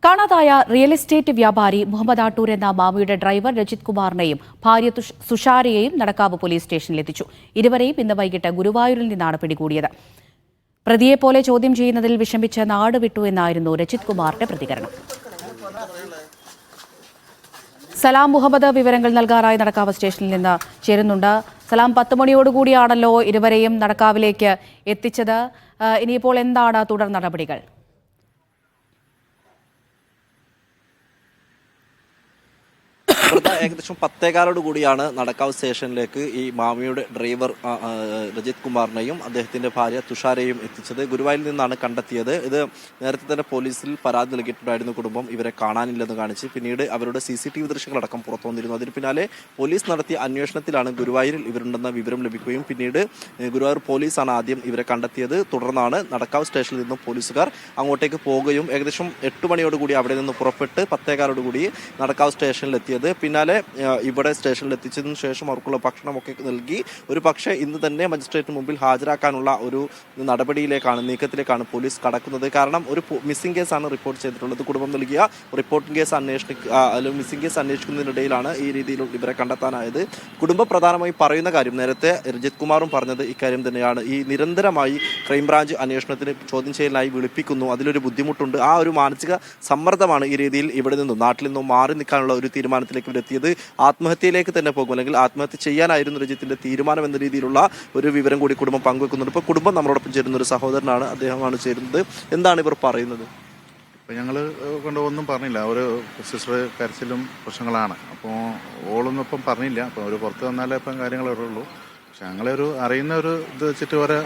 കാണാതായ real estate വ്യാപാരി മുഹമ്മദ് ആട്ടൂർ എന്ന മാമിയുടെ ഡ്രൈവർ രജിത് കുമാറിനെയും ഭാര്യ സുഷാരയെയും നടക്കാവ് പോലീസ് സ്റ്റേഷനിലെത്തിച്ചു. ഇരുവരെയും ഇന്ന് വൈകിട്ട് ഗുരുവായൂരിൽ നിന്നാണ് പിടികൂടിയത്. പ്രതിയെപ്പോലെ ചോദ്യം ചെയ്യുന്നതിൽ വിഷമിച്ച് നാട് വിട്ടു എന്നായിരുന്നു രജിത് കുമാറിന്റെ പ്രതികരണം. സലാം മുഹമ്മദ് വിവരങ്ങൾ നൽകാറായി നടക്കാവ് സ്റ്റേഷനിൽ നിന്ന് ചേരുന്നുണ്ട്. സലാം, 10 മണിയോടുകൂടിയാണല്ലോ ഇരുവരെയും നടക്കാവിലേക്ക് എത്തിച്ചത്. ഇനിയിപ്പോൾ എന്താണ് തുടർ നടപടികൾ? ഏകദേശം 10:15 കൂടിയാണ് നടക്കാവ് സ്റ്റേഷനിലേക്ക് ഈ മാമിയുടെ ഡ്രൈവർ രജിത് കുമാറിനെയും അദ്ദേഹത്തിന്റെ ഭാര്യ തുഷാരയെയും എത്തിച്ചത്. ഗുരുവായൂരിൽ നിന്നാണ് കണ്ടെത്തിയത്. ഇത് നേരത്തെ തന്നെ പോലീസിൽ പരാതി നൽകിയിട്ടുണ്ടായിരുന്നു കുടുംബം ഇവരെ കാണാനില്ലെന്ന് കാണിച്ച്. പിന്നീട് അവരുടെ CCTV ദൃശ്യങ്ങളടക്കം പുറത്തു വന്നിരുന്നു. അതിന് പിന്നാലെ പോലീസ് നടത്തിയ അന്വേഷണത്തിലാണ് ഗുരുവായൂരിൽ ഇവരുണ്ടെന്ന വിവരം ലഭിക്കുകയും പിന്നീട് ഗുരുവായൂർ പോലീസാണ് ആദ്യം ഇവരെ കണ്ടെത്തിയത്. തുടർന്നാണ് നടക്കാവ് സ്റ്റേഷനിൽ നിന്നും പോലീസുകാർ അങ്ങോട്ടേക്ക് പോകുകയും ഏകദേശം 8 മണിയോടുകൂടി അവിടെ നിന്ന് പുറപ്പെട്ട് 10:15 കൂടി നടക്കാവ് സ്റ്റേഷനിലെത്തിയത്. പിന്നാലെ ഇവിടെ സ്റ്റേഷനിൽ എത്തിച്ചതിനു ശേഷം അവർക്കുള്ള ഭക്ഷണമൊക്കെ നൽകി ഒരു പക്ഷേ ഇന്ന് തന്നെ മജിസ്ട്രേറ്റിന് മുമ്പിൽ ഹാജരാക്കാനുള്ള ഒരു നീക്കത്തിലേക്കാണ് പോലീസ് കടക്കുന്നത്. കാരണം ഒരു മിസ്സിംഗ് കേസാണ് റിപ്പോർട്ട് ചെയ്തിട്ടുള്ളത്. കുടുംബം നൽകിയ റിപ്പോർട്ടിംഗ് കേസ് മിസ്സിംഗ് കേസ് അന്വേഷിക്കുന്നതിനിടയിലാണ് ഈ രീതിയിൽ ഇവരെ കണ്ടെത്താനായത്. കുടുംബം പ്രധാനമായി പറയുന്ന കാര്യം, നേരത്തെ രജിത് കുമാറും പറഞ്ഞത് ഇക്കാര്യം തന്നെയാണ്. ഈ നിരന്തരമായി ക്രൈംബ്രാഞ്ച് അന്വേഷണത്തിന് ചോദ്യം ചെയ്യലിനായി വിളിപ്പിക്കുന്നു, അതിലൊരു ബുദ്ധിമുട്ടുണ്ട്. ആ ഒരു മാനസിക സമ്മർദ്ദമാണ് ഈ രീതിയിൽ ഇവിടെ നിന്നും നാട്ടിൽ നിന്നും മാറി നിൽക്കാനുള്ള ഒരു തീരുമാനത്തിലേക്ക് ഇവരെത്തിയത്. ആത്മഹത്യയിലേക്ക് തന്നെ പോകും, അല്ലെങ്കിൽ ആത്മഹത്യ ചെയ്യാനായിരുന്നു രജിത്തിന്റെ തീരുമാനം എന്ന രീതിയിലുള്ള ഒരു വിവരം കൂടി കുടുംബം പങ്കുവെക്കുന്നുണ്ട്. ഇപ്പോൾ കുടുംബം നമ്മളോടൊപ്പം ചേരുന്ന ഒരു സഹോദരനാണ്, അദ്ദേഹമാണ് ചേരുന്നത്. എന്താണ് ഇവർ പറയുന്നത്? ഇപ്പം ഞങ്ങൾ കൊണ്ട് ഒന്നും പറഞ്ഞില്ല. ഒരു സിസ്റ്റർ കരച്ചിലും പ്രശ്നങ്ങളാണ്. അപ്പോൾ ഓളൊന്നും ഇപ്പം പറഞ്ഞില്ല. അപ്പോൾ അവർ പുറത്ത് വന്നാലേ ഇപ്പം കാര്യങ്ങൾ ഉള്ളൂ. പക്ഷെ ഞങ്ങളൊരു അറിയുന്ന ഒരു ഇത് വെച്ചിട്ട് ഒരു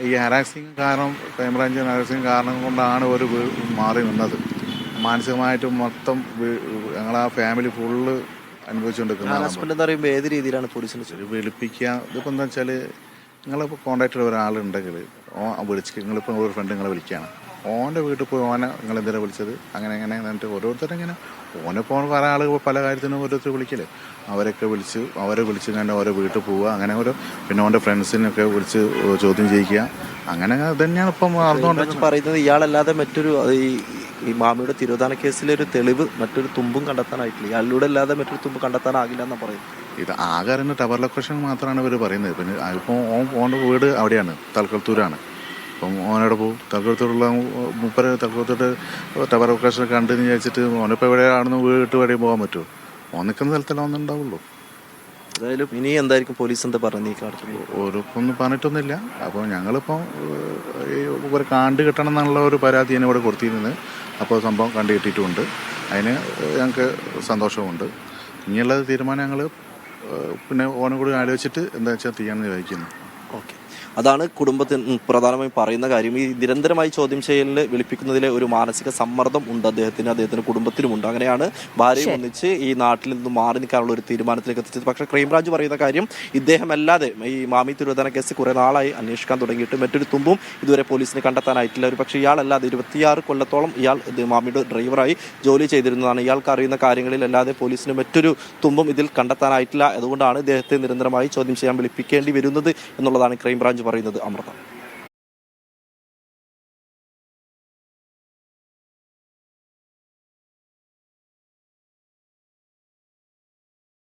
ഈ ഹരാസിങ് കാരണം, ക്രൈംബ്രാഞ്ച് ഹരാസിങ് കാരണം കൊണ്ടാണ് ഒരു മാറി നിന്നത്. മാനസികമായിട്ട് മൊത്തം ഞങ്ങൾ ആ ഫാമിലി ഫുള്ള് അനുഭവിച്ചുകൊണ്ടിരിക്കുന്നത്. ഏത് രീതിയിലാണ് പോലീസിന് വിളിപ്പിക്കുക? ഇതിപ്പോൾ എന്താ വെച്ചാൽ, നിങ്ങളിപ്പോൾ കോൺടാക്റ്റിൽ ഒരാളുണ്ടെങ്കിൽ വിളിച്ച്, നിങ്ങളിപ്പോൾ ഒരു ഫ്രണ്ട് നിങ്ങളെ വിളിക്കുകയാണ്, ഓൻ്റെ വീട്ടിൽ പോയി ഓനെ നിങ്ങൾ എന്തിനാണ് വിളിച്ചത്, അങ്ങനെ എന്നിട്ട് ഓരോരുത്തരിങ്ങനെ ഓനിപ്പോൾ പല ആളുകൾ പല കാര്യത്തിനും ഓരോരുത്തർ വിളിക്കല്ലേ, അവരെ വിളിച്ച് കണ്ട് ഓരോ വീട്ടിൽ പോവുക, അങ്ങനെ പിന്നെ ഓൻ്റെ ഫ്രണ്ട്സിനൊക്കെ വിളിച്ച് ചോദ്യം ചെയ്യിക്കുക, അങ്ങനെ തന്നെയാണ് ഇപ്പം നടന്നുകൊണ്ട് പറയുന്നത്. ഇയാളല്ലാതെ മറ്റൊരു ഈ മാമിയുടെ തിരോധാന കേസിലെ ഒരു തെളിവ് മറ്റൊരു തുമ്പും കണ്ടെത്താനായിട്ടില്ല. ഇയാളിലൂടെ അല്ലാതെ മറ്റൊരു തുമ്പ് കണ്ടെത്താനാകില്ല എന്നാണ് പറയുന്നത്. ഇത് ആകെ അറിയുന്ന ടവർ ലൊക്കേഷൻ മാത്രമാണ് ഇവർ പറയുന്നത്. പിന്നെ ഇപ്പോൾ ഓൻ്റെ വീട് അവിടെയാണ്, തലക്കത്തൂരാണ്. അപ്പം ഓനോടെ പോകും, തലക്കത്തൂരുള്ള തലക്കത്തോട്ട് ടവർ ലൊക്കേഷൻ കണ്ടെന്ന് വിചാരിച്ചിട്ട് ഓനിപ്പോൾ എവിടെയാണെന്ന് വീട്ട് വഴി പോകാൻ പറ്റുമോ? ഓൻ നിൽക്കുന്ന സ്ഥലത്തല്ല ഒന്നുണ്ടാവുള്ളൂ. ഏതായാലും ഇനി എന്തായിരിക്കും പോലീസ് എന്താ പറയുന്നത് ഈ കാര്യത്തിൽ? ഒന്നും പറഞ്ഞിട്ടൊന്നുമില്ല. അപ്പോൾ ഞങ്ങളിപ്പോൾ ഒരു കാണ്ട് കിട്ടണം എന്നുള്ള ഒരു പരാതി ഞാൻ ഇവിടെ കൊടുത്തിരുന്നത്. അപ്പോൾ സംഭവം കണ്ടു കിട്ടിയിട്ടുമുണ്ട്. അതിന് ഞങ്ങൾക്ക് സന്തോഷമുണ്ട്. ഇനിയുള്ള തീരുമാനം ഞങ്ങൾ പിന്നെ ഓനും കൂടി ആലോചിച്ചിട്ട് എന്താ വെച്ചാൽ ചെയ്യാമെന്ന് വിചാരിക്കുന്നു. ഓക്കെ, അതാണ് കുടുംബത്തിന് പ്രധാനമായും പറയുന്ന കാര്യം. ഈ നിരന്തരമായി ചോദ്യം ചെയ്യലിൽ വിളിപ്പിക്കുന്നതിലെ ഒരു മാനസിക സമ്മർദ്ദം ഉണ്ട് അദ്ദേഹത്തിന് കുടുംബത്തിനുമുണ്ട്. അങ്ങനെയാണ് ഭാര്യയും ഒന്നിച്ച് ഈ നാട്ടിൽ നിന്ന് മാറി നിൽക്കാനുള്ള ഒരു തീരുമാനത്തിലേക്ക് എത്തിച്ചത്. പക്ഷേ ക്രൈംബ്രാഞ്ച് പറയുന്ന കാര്യം, ഇദ്ദേഹമല്ലാതെ ഈ മാമി തിരോധാന കേസ് കുറെ നാളായി അന്വേഷിക്കാൻ തുടങ്ങിയിട്ട് മറ്റൊരു തുമ്പും ഇതുവരെ പോലീസിന് കണ്ടെത്താനായിട്ടില്ല. ഒരു പക്ഷേ ഇയാളല്ലാതെ 26 കൊല്ലത്തോളം ഇയാൾ മാമിയുടെ ഡ്രൈവറായി ജോലി ചെയ്തിരുന്നതാണ്. ഇയാൾക്ക് അറിയുന്ന കാര്യങ്ങളിൽ അല്ലാതെ പോലീസിന് മറ്റൊരു തുമ്പും ഇതിൽ കണ്ടെത്താനായിട്ടില്ല. അതുകൊണ്ടാണ് ഇദ്ദേഹത്തെ നിരന്തരമായി ചോദ്യം ചെയ്യാൻ വിളിപ്പിക്കേണ്ടി വരുന്നത് എന്നുള്ളതാണ് ക്രൈംബ്രാഞ്ച് പറയുന്നത്. അമൃത.